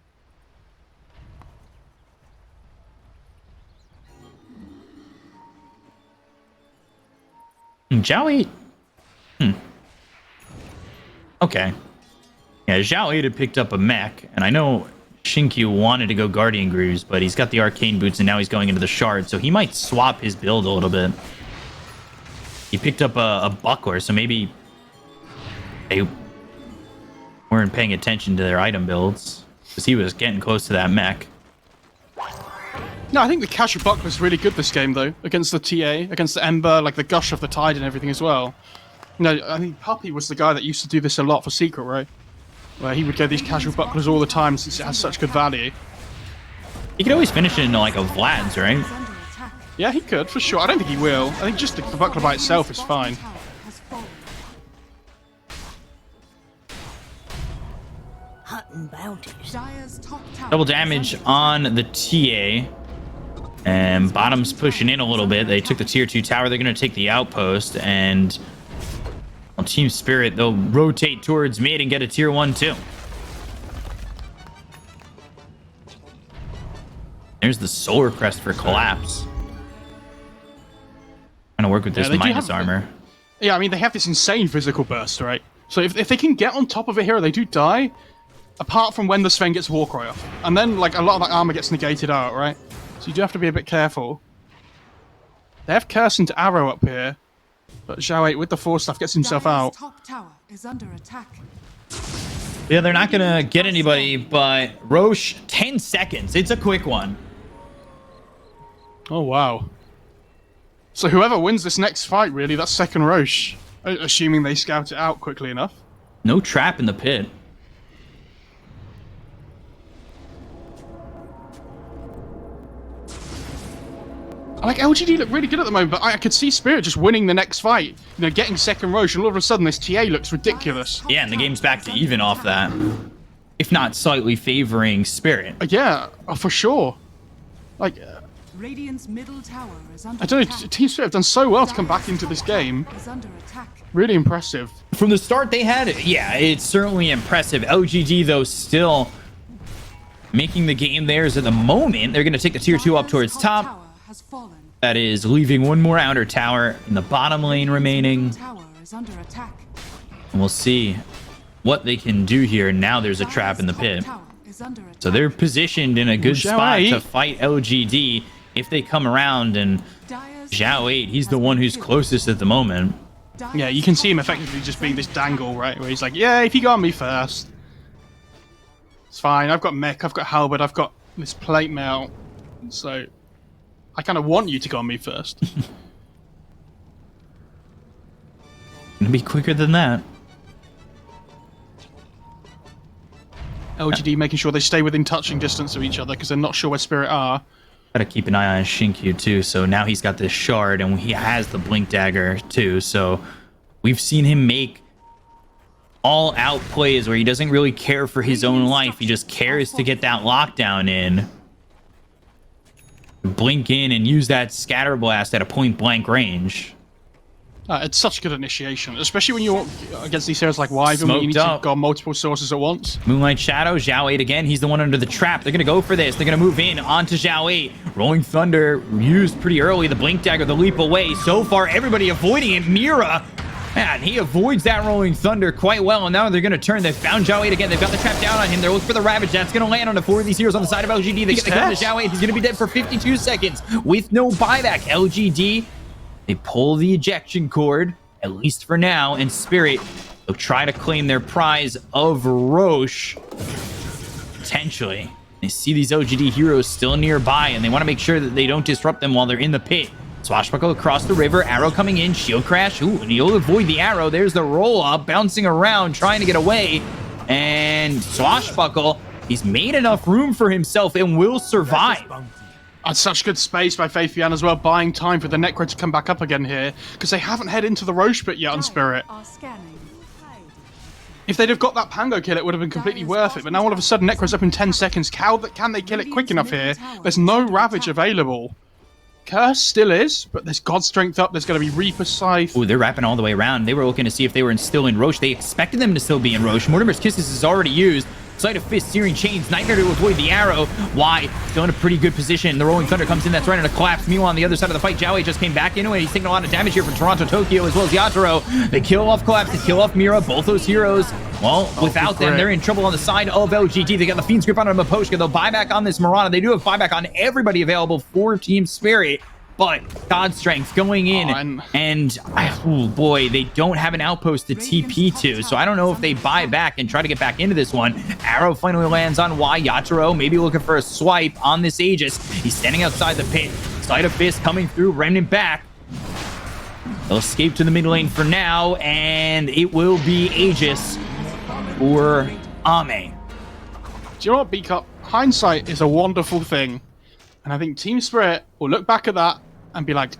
Zhao 8. Okay. Yeah, Zhao 8 had picked up a mech, and I know Shinkyu wanted to go Guardian Greaves, but he's got the Arcane Boots, and now he's going into the Shard, so he might swap his build a little bit. He picked up a Buckler, so maybe they weren't paying attention to their item builds, because he was getting close to that mech. No, I think the Cashew Buck was really good this game, though, against the TA, against the Ember, like the Gush of the Tide and everything as well. You know, I think Puppy was the guy that used to do this a lot for Secret, right? Where he would get these Casual Bucklers all the time since it has such good value. He could always finish it into like a Vlad's, right? Is under attack. Yeah, he could, for sure. I don't think he will. I think just the Buckler by itself is fine. Tower has fallen. Hunting bounties. Dire's top tower Double is damage under on the TA. And bottom's pushing in a little bit. They took the tier 2 tower. They're going to take the outpost. And on Team Spirit, they'll rotate towards mid and get a tier 1 too. There's the Solar Crest for Collapse. Trying to work with this they do minus have- armor. Yeah, I mean, they have this insane physical burst, right? So if they can get on top of a hero, they do die, apart from when the Sven gets Warcry off. And then, like, a lot of that armor gets negated out, right? So you do have to be a bit careful. They have Curse into Arrow up here, but Zhao 8 with the 4 stuff gets himself Dire's out. top tower is under attack. Yeah, they're not going to get anybody, but Roche, 10 seconds. It's a quick one. Oh, wow. So whoever wins this next fight, really, that's second Roche. Assuming they scout it out quickly enough. No trap in the pit. Like, LGD look really good at the moment, but I could see Spirit just winning the next fight. You know, getting second Roche, and all of a sudden this TA looks ridiculous. Yeah, and the game's back to even off that. If not slightly favoring Spirit. Yeah, for sure. Like, Radiant's middle tower is under I don't know, attack. Team Spirit have done so well to come back into this game. Is under attack. Really impressive. From the start they had, yeah, it's certainly impressive. LGD, though, still making the game theirs at the moment. They're going to take the tier 2 up towards Dire's top. tower has fallen. That is leaving one more outer tower in the bottom lane remaining. Tower is under attack. And we'll see what they can do here. Now there's a trap in the pit. So they're positioned in a good Zhao spot 8. to fight LGD if they come around. And Zhao 8, he's the one who's closest at the moment. Yeah, you can see him effectively just being this dangle, right? Where he's like, yeah, if you got me first. It's fine, I've got mech, I've got halberd, I've got this plate mail. So, I kind of want you to go on me first. Gonna be quicker than that. LGD making sure they stay within touching distance of each other because they're not sure where Spirit are. Gotta keep an eye on Shinkyu too. So now he's got this shard and he has the blink dagger too. So we've seen him make all out plays where he doesn't really care for his own life. He just cares to get that lockdown in. Blink in and use that scatter blast at a point blank range. It's such good initiation, especially when you're against these heroes like Wyvern, where you need Smoked to go on multiple sources at once. Moonlight Shadow, Zhao 8 again. He's the one under the trap. They're going to go for this. They're going to move in onto Zhao 8. Rolling Thunder used pretty early. The Blink Dagger, the leap away. So far, everybody avoiding it. Mira, man, he avoids that Rolling Thunder quite well. And now they're going to turn. They've found Zhao 8 again. They've got the trap down on him. They're looking for the Ravage. That's going to land on the 4 of these heroes on the side of LGD. They get the gun to Zhao 8. He's going to be dead for 52 seconds with no buyback. LGD, they pull the ejection cord, at least for now, and Spirit, they'll try to claim their prize of Roche. Potentially. They see these OGD heroes still nearby, and they want to make sure that they don't disrupt them while they're in the pit. Swashbuckle across the river, arrow coming in, shield crash. Ooh, and he'll avoid the arrow. There's the roll up, bouncing around, trying to get away. And Swashbuckle, he's made enough room for himself and will survive. That's such good space by Faithian as well, buying time for the Necro to come back up again here, because they haven't headed into the Roche pit yet on Spirit. If they'd have got that Pango kill, it would have been completely worth it, but now all of a sudden Necro's up in 10 seconds. Can they kill it quick enough here? There's no Ravage available. Curse still is, but there's God Strength up, there's going to be Reaper Scythe. Ooh, they're wrapping all the way around. They were looking to see if they were still in Roche. They expected them to still be in Roche. Mortimer's Kisses is already used. Sleight of Fist, Searing Chains, Nightmare to avoid the arrow. Why? Still in a pretty good position. The Rolling Thunder comes in. That's right on a collapse. Meanwhile, on the other side of the fight, Jowie just came back into it. He's taking a lot of damage here from Toronto, Tokyo, as well as Yatoro. They kill off Collapse. They kill off Mira. Both those heroes, well, without them, they're in trouble on the side of LGD. They got the Fiend's Grip on Maposhka. They'll buy back on this Mirana. They do have buyback on everybody available for Team Spirit. But God Strength going in, oh boy, they don't have an outpost to TP to, so I don't know if they buy back and try to get back into this one. Arrow finally lands on Y. Yatoro, maybe looking for a swipe on this Aegis. He's standing outside the pit. Sleight of Fist coming through, Remnant back. They'll escape to the mid lane for now, and it will be Aegis or Ame. Do you know what, B-Cup? Hindsight is a wonderful thing. And I think Team Spirit will look back at that and be like,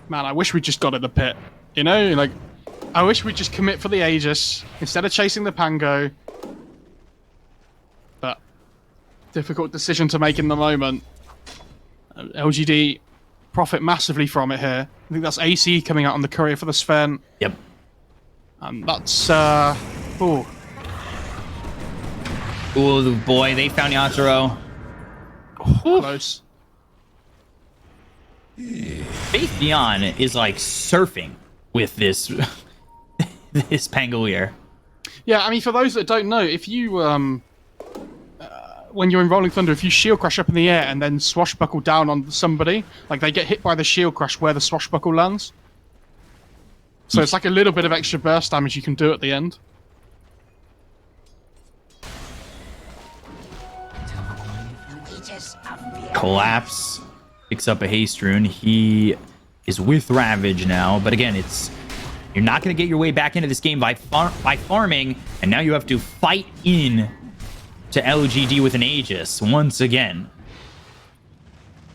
man, I wish we just got in the pit. You know, like, I wish we'd just commit for the Aegis instead of chasing the Pango. But difficult decision to make in the moment. LGD profit massively from it here. I think that's AC coming out on the courier for the Sven. Yep. And that's, Ooh, boy, they found Yatoro. Close. Faith Beyond is like surfing with this this Pangolier. Yeah, I mean, for those that don't know, if you when you're in Rolling Thunder, if you shield crash up in the air and then swashbuckle down on somebody, like they get hit by the shield crash where the swashbuckle lands. So it's like a little bit of extra burst damage you can do at the end. Collapse picks up a haste rune. He is with Ravage now, but again, you're not going to get your way back into this game by farming, and now you have to fight in to LGD with an Aegis once again.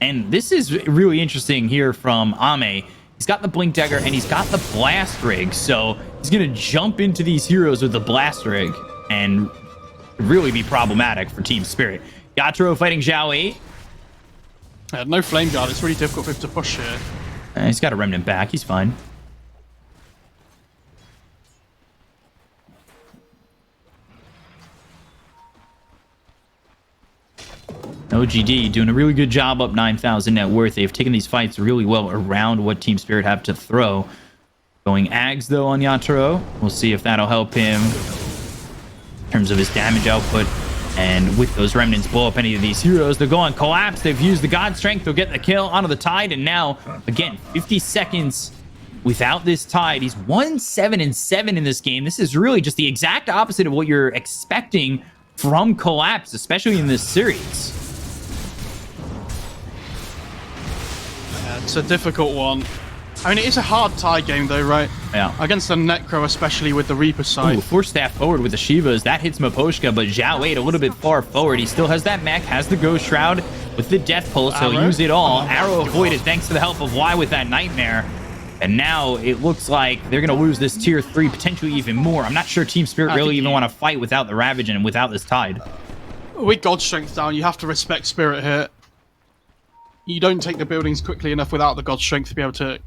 And this is really interesting here from Ame. He's got the Blink Dagger and he's got the Blast Rig, so he's going to jump into these heroes with the Blast Rig and really be problematic for Team Spirit. Yatoro fighting Zhao 8. No Flame Guard, it's really difficult for him to push here. He's got a Remnant back, he's fine. OGD doing a really good job up 9,000 net worth. They've taken these fights really well around what Team Spirit have to throw. Going Ags, though, on Yatoro. We'll see if that'll help him in terms of his damage output. And with those Remnants blow up any of these heroes, they'll go on Collapse. They've used the God Strength. They'll get the kill onto the Tide. And now, again, 50 seconds without this Tide. He's 1-7-7 in this game. This is really just the exact opposite of what you're expecting from Collapse, especially in this series. Yeah, it's a difficult one. I mean, it is a hard tie game, though, right? Yeah. Against the Necro, especially with the Reaper side. Ooh, force staff forward with the Shivas. That hits Maposhka, but Zhao 8 a little bit far forward. He still has that mech, has the Ghost Shroud with the Death Pulse. He'll use it all. Arrow avoided thanks to the help of Y with that Nightmare. And now it looks like they're going to lose this tier 3, potentially even more. I'm not sure Team Spirit really even want to fight without the Ravage and without this Tide. With God Strength down, you have to respect Spirit here. You don't take the buildings quickly enough without the God Strength to be able to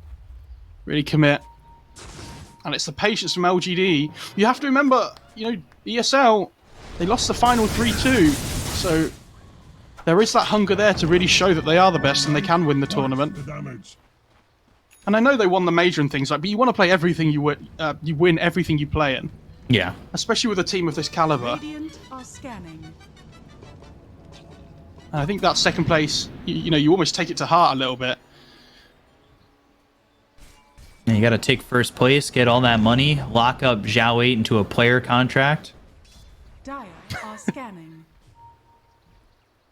really commit. And it's the patience from LGD. You have to remember, you know, ESL, they lost the final 3-2. So there is that hunger there to really show that they are the best and they can win the tournament. And I know they won the major and things like, but you want to play everything you win everything you play in. Yeah. Especially with a team of this caliber. Radiant are scanning. And I think that second place, you know, you almost take it to heart a little bit. And you got to take first place, get all that money, lock up Zhao 8 into a player contract. Dire are scanning.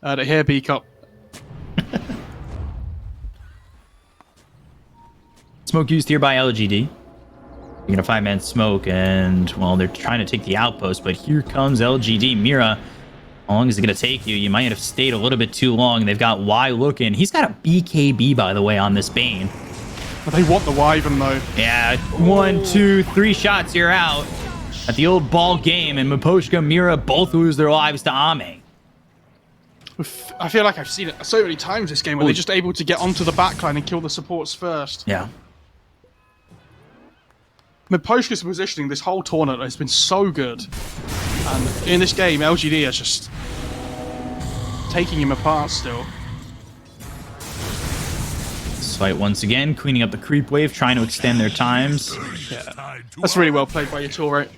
To hear B-Cup. Smoke used here by LGD. You're going to 5-man smoke, and, well, they're trying to take the outpost, but here comes LGD. Mira, how long is it going to take you? You might have stayed a little bit too long. They've got Y looking. He's got a BKB, by the way, on this Bane. But they want the Wyvern, though. Yeah, 1, 2, 3 shots, you're out. At the old ball game, and Miposhka, Mira both lose their lives to Ame. I feel like I've seen it so many times this game where they're just able to get onto the backline and kill the supports first. Yeah. Miposhka's positioning this whole tournament has been so good. And in this game, LGD is just taking him apart still. This fight once again, cleaning up the creep wave, trying to extend their times. Yeah. That's really well played by Yator.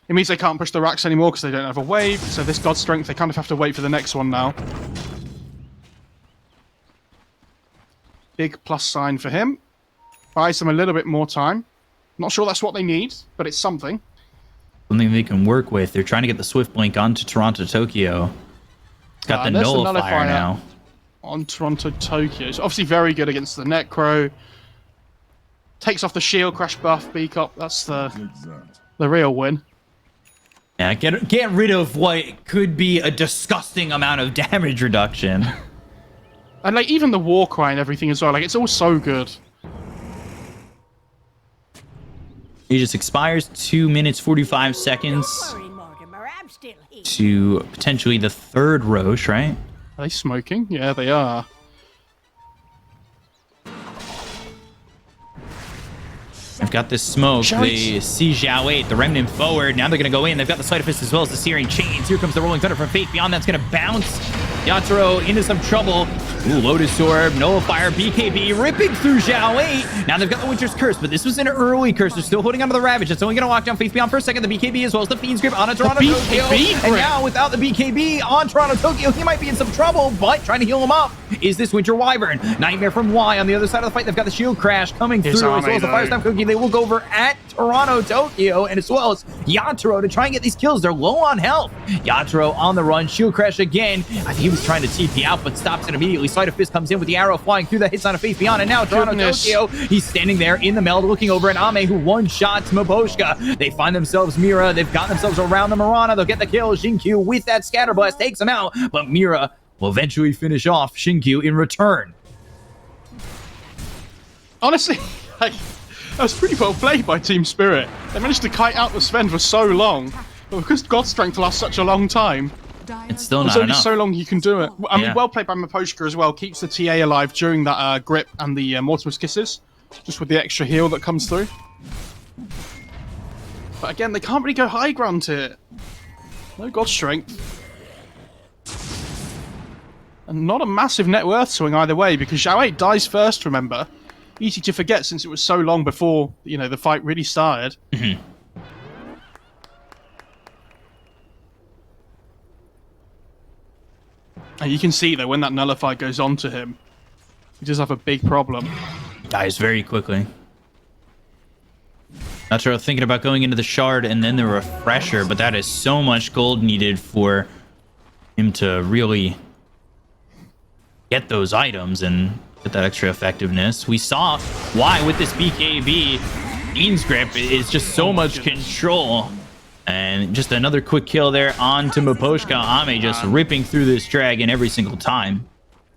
It means they can't push the racks anymore because they don't have a wave, so this God Strength, they kind of have to wait for the next one now. Big plus sign for him. Buys them a little bit more time. Not sure that's what they need, but it's something. Something they can work with. They're trying to get the Swift Blink onto Toronto, Tokyo. It's got the nullifier now. On Toronto, Tokyo. It's obviously very good against the Necro. Takes off the shield crash buff, B-Cup. That's the real win. Yeah, get rid of what could be a disgusting amount of damage reduction. And like even the war cry and everything as well. Like it's all so good. He just expires 2 minutes 45 seconds to potentially the third Roche, right? Are they smoking? Yeah, they are. They've got this smoke. They see Zhao 8, the Remnant forward. Now they're going to go in. They've got the Sleight of Fist as well as the Searing Chains. Here comes the Rolling Thunder from Faith Beyond. That's going to bounce Yatoro into some trouble. Ooh, Lotus Orb, Nullifier, BKB, ripping through Zhao 8. Now they've got the Winter's Curse, but this was an early curse. They're still holding onto the Ravage. It's only going to lock down Faith Beyond for a second. The BKB as well as the Fiend's Grip on a Toronto Tokyo. And now without the BKB on Toronto Tokyo, he might be in some trouble, but trying to heal him up is this Winter Wyvern. Nightmare from Y on the other side of the fight. They've got the Shield Crash coming through as well as the Fire Stamp Cookie. They will go over at Toronto Tokyo and as well as Yatoro to try and get these kills. They're low on health. Yatoro on the run. Shield Crash again. I think he was trying to TP out, but stops it immediately. Sleight of Fist comes in with the arrow flying through that hits on a Faith Beyond. And now Toronto Tokyo, he's standing there in the meld looking over at Ame, who one-shots Miposhka. They find themselves Mira. They've got themselves around the Mirana. They'll get the kill. Shinkyu with that Scatterblast takes him out, but Mira will eventually finish off Shinkyu in return. Honestly, like, that was pretty well played by Team Spirit. They managed to kite out the Sven for so long, but because God Strength lasts such a long time, it's still not there's only enough. so long you can do it. I mean, well played by Miposhka as well. Keeps the TA alive during that grip and the Mortimer's Kisses, just with the extra heal that comes through. But again, they can't really go high ground here. No God Strength. And not a massive net worth swing either way, because Zhao 8 dies first, remember. Easy to forget since it was so long before, you know, the fight really started. Mm-hmm. And you can see, though, when that Nullify goes on to him, he does have a big problem. Dies very quickly. Not sure, thinking about going into the Shard and then the Refresher, but that is so much gold needed for him to really get those items and get that extra effectiveness. We saw why with this BKB, Fiend's Grip is just so much control. And just another quick kill there on to Miposhka. Ame just ripping through this dragon every single time.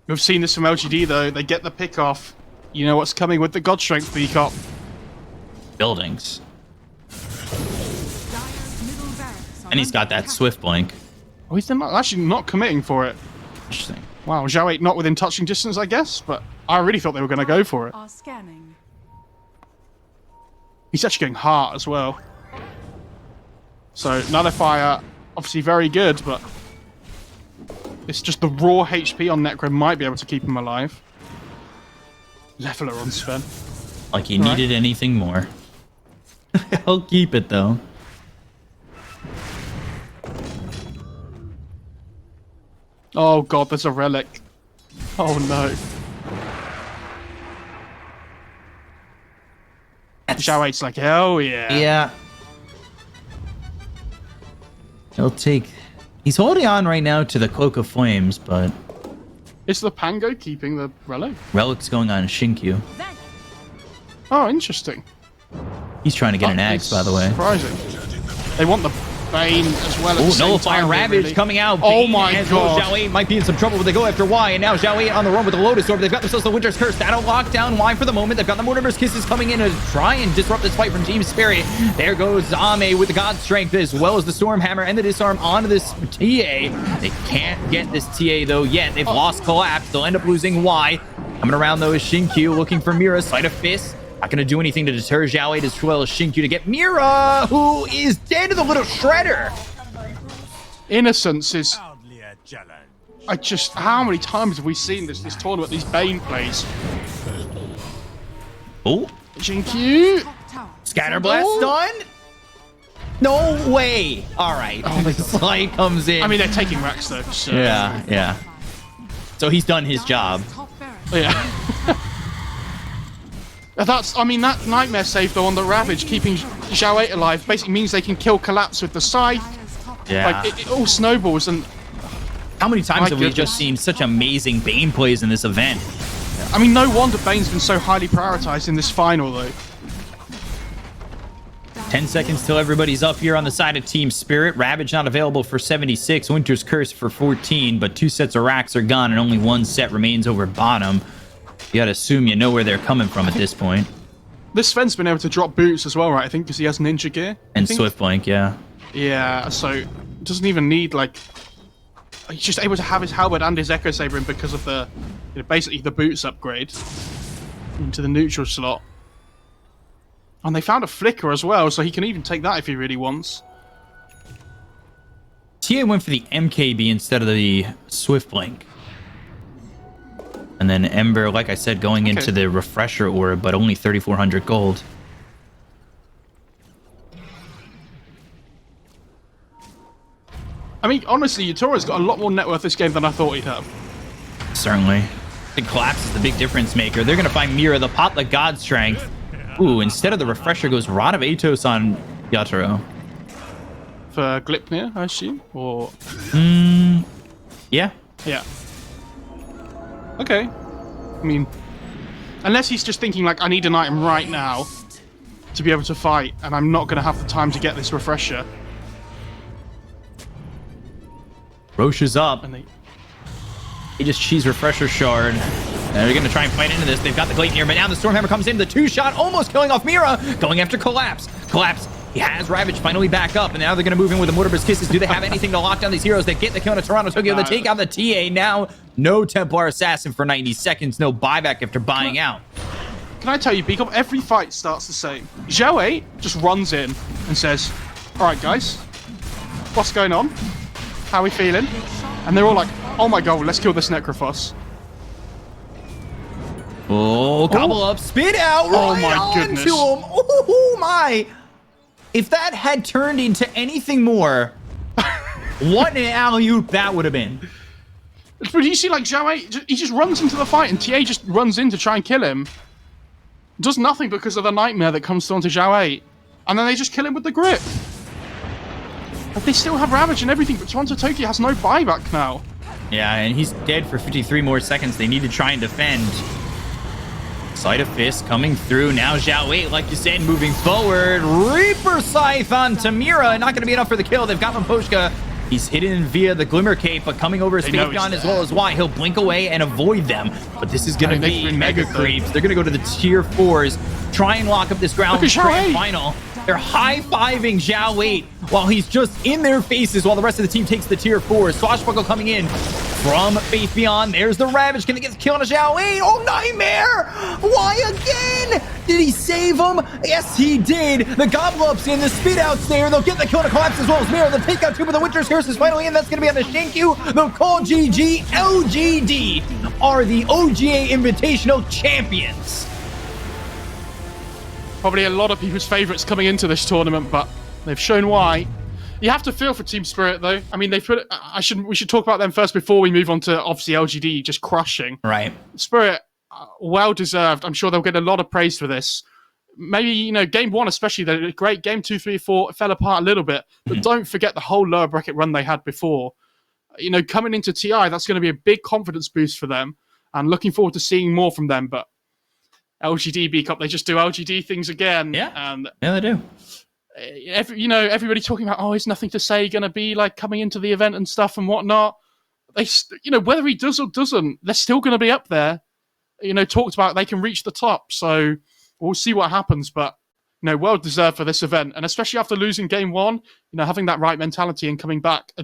We've seen this from LGD, though. They get the pick off. You know what's coming with the God Strength B-Cop. Buildings. And he's got that Swift Blink. Oh, he's actually not committing for it. Interesting. Wow, Zhao 8 not within touching distance, I guess, but I really thought they were going to go for it. Are scanning. He's actually getting heart as well. So Nullifier, obviously very good, but it's just the raw HP on Necro might be able to keep him alive. Leveler on Sven. Like he needed anything more. He'll keep it though. Oh god, there's a relic. Oh no. Zhao 8's like, hell yeah. Yeah. He'll take... He's holding on right now to the Cloak of Flames, but... Is the Pango keeping the relic? Relic's going on Shinkyu. Oh, interesting. He's trying to get an axe, by the way. Surprising. They want the Bane as well. Oh, Nullifier Ravage really. coming out. Oh Bane my as well. god. Zhao 8 might be in some trouble, but they go after Y, and now Zhao 8 on the run with the Lotus Orb. They've got themselves the Winter's Curse. That'll lock down Y for the moment. They've got the Mortimer's Kisses coming in to try and disrupt this fight from Team Spirit. There goes Ame with the God Strength, as well as the Stormhammer and the Disarm onto this TA. They can't get this TA, though, yet. They've lost Collapse. They'll end up losing Y. Coming around, though, is Shinkyu looking for Mira. Sight of Fist. Not going to do anything to deter Zhao 8 as well as Shinkyu to get Mira, who is dead to the little shredder. Innocence is... how many times have we seen this tournament, these Bane plays? Oh. Shinkyu. Scatterblast done? No way. All right. Oh, the slide comes in. I mean, they're taking Rex, though. So. Yeah. So he's done his job. Yeah. That Nightmare save, though, on the Ravage, keeping Zhao 8 alive, basically means they can kill Collapse with the Scythe. Yeah. Like, it all snowballs, and... How many times have we goodness. just seen such amazing Bane plays in this event? I mean, no wonder Bane's been so highly prioritized in this final, though. 10 seconds till everybody's up here on the side of Team Spirit. Ravage not available for 76. Winter's Curse for 14, but 2 sets of racks are gone, and only 1 set remains over bottom. You gotta assume you know where they're coming from at this point. This Sven's been able to drop boots as well, right? I think, because he has Ninja Gear. And Swift Blink, yeah. Yeah, so doesn't even need, like... He's just able to have his Halberd and his Echo Saber in because of the... basically the boots upgrade into the neutral slot. And they found a Flicker as well, so he can even take that if he really wants. TA went for the MKB instead of the Swift Blink. And then Ember, like I said, going into the Refresher Orb, but only 3,400 gold. I mean, honestly, Utoro's got a lot more net worth this game than I thought he'd have. Certainly. I think Collapse is the big difference maker. They're going to find Mira, the pop the God Strength. Ooh, instead of the Refresher goes Rod of Atos on Yatoro. For Glipnir, I assume? Or... Yeah. Yeah. Okay. I mean, unless he's just thinking, like, I need an item right now to be able to fight, and I'm not going to have the time to get this Refresher. Roche is up. And He just cheese Refresher Shard. And they're going to try and fight into this. They've got the Gleipnir, but now the Stormhammer comes in. The 2-shot almost killing off Mira. Going after Collapse. Collapse. He has Ravage finally back up, and now they're going to move in with the Mortimer's Kisses. Do they have anything to lock down these heroes? They get the kill on Toronto Tokyo. They take out the TA. Now, no Templar Assassin for 90 seconds. No buyback after buying out. Can I tell you, Beacon, every fight starts the same. Zhao 8 just runs in and says, alright guys, what's going on? How are we feeling? And they're all like, oh my god, let's kill this Necrophos. Oh, gobble up, spit out, Oh right my onto goodness. him. Oh my. If that had turned into anything more, what an alley-oop that would have been. But you see, like, Zhao 8, he just runs into the fight, and TA just runs in to try and kill him. Does nothing because of the Nightmare that comes onto Zhao 8. And then they just kill him with the grip. But they still have Ravage and everything, but Toronto Tokyo has no buyback now. Yeah, and he's dead for 53 more seconds. They need to try and defend. Sight of Fist coming through. Now Zhao 8, like you said, moving forward. Reaper Scythe on Tamira. Not going to be enough for the kill. They've got Lamposhka. He's hidden via the Glimmer Cape, but coming over his Fabian as well as Y. He'll blink away and avoid them. But this is going to be mega creeps. They're going to go to the tier 4s. Try and lock up this ground grand final. They're high-fiving Zhao 8 while he's just in their faces while the rest of the team takes the tier 4s. Swashbuckle coming in. from Faith Beyond. There's the Ravage. Can he get the kill on a Xiao Wei? Oh, Nightmare! Why again? Did he save him? Yes, he did. The Gobble Ups in, the Speed Outs there. They'll get the kill to Collapse as well as Mirror. The takeout too, but the Winter's Curse is finally in. That's going to be on the Shinku. The Call LGD are the OGA Invitational champions. Probably a lot of people's favourites coming into this tournament, but they've shown why. You have to feel for Team Spirit, though. I mean, they put. We should talk about them first before we move on to obviously LGD just crushing. Right. Spirit, well deserved. I'm sure they'll get a lot of praise for this. Maybe game 1 especially, they did a great. Game 2, 3, 4 fell apart a little bit, but don't forget the whole lower bracket run they had before. Coming into TI, that's going to be a big confidence boost for them, and looking forward to seeing more from them. But LGD B Cup, they just do LGD things again. Yeah, and they do. Everybody talking about, it's nothing to say, going to be like coming into the event and stuff and whatnot. They, whether he does or doesn't, they're still going to be up there. Talked about they can reach the top, so we'll see what happens. But well deserved for this event, and especially after losing game 1, having that right mentality and coming back.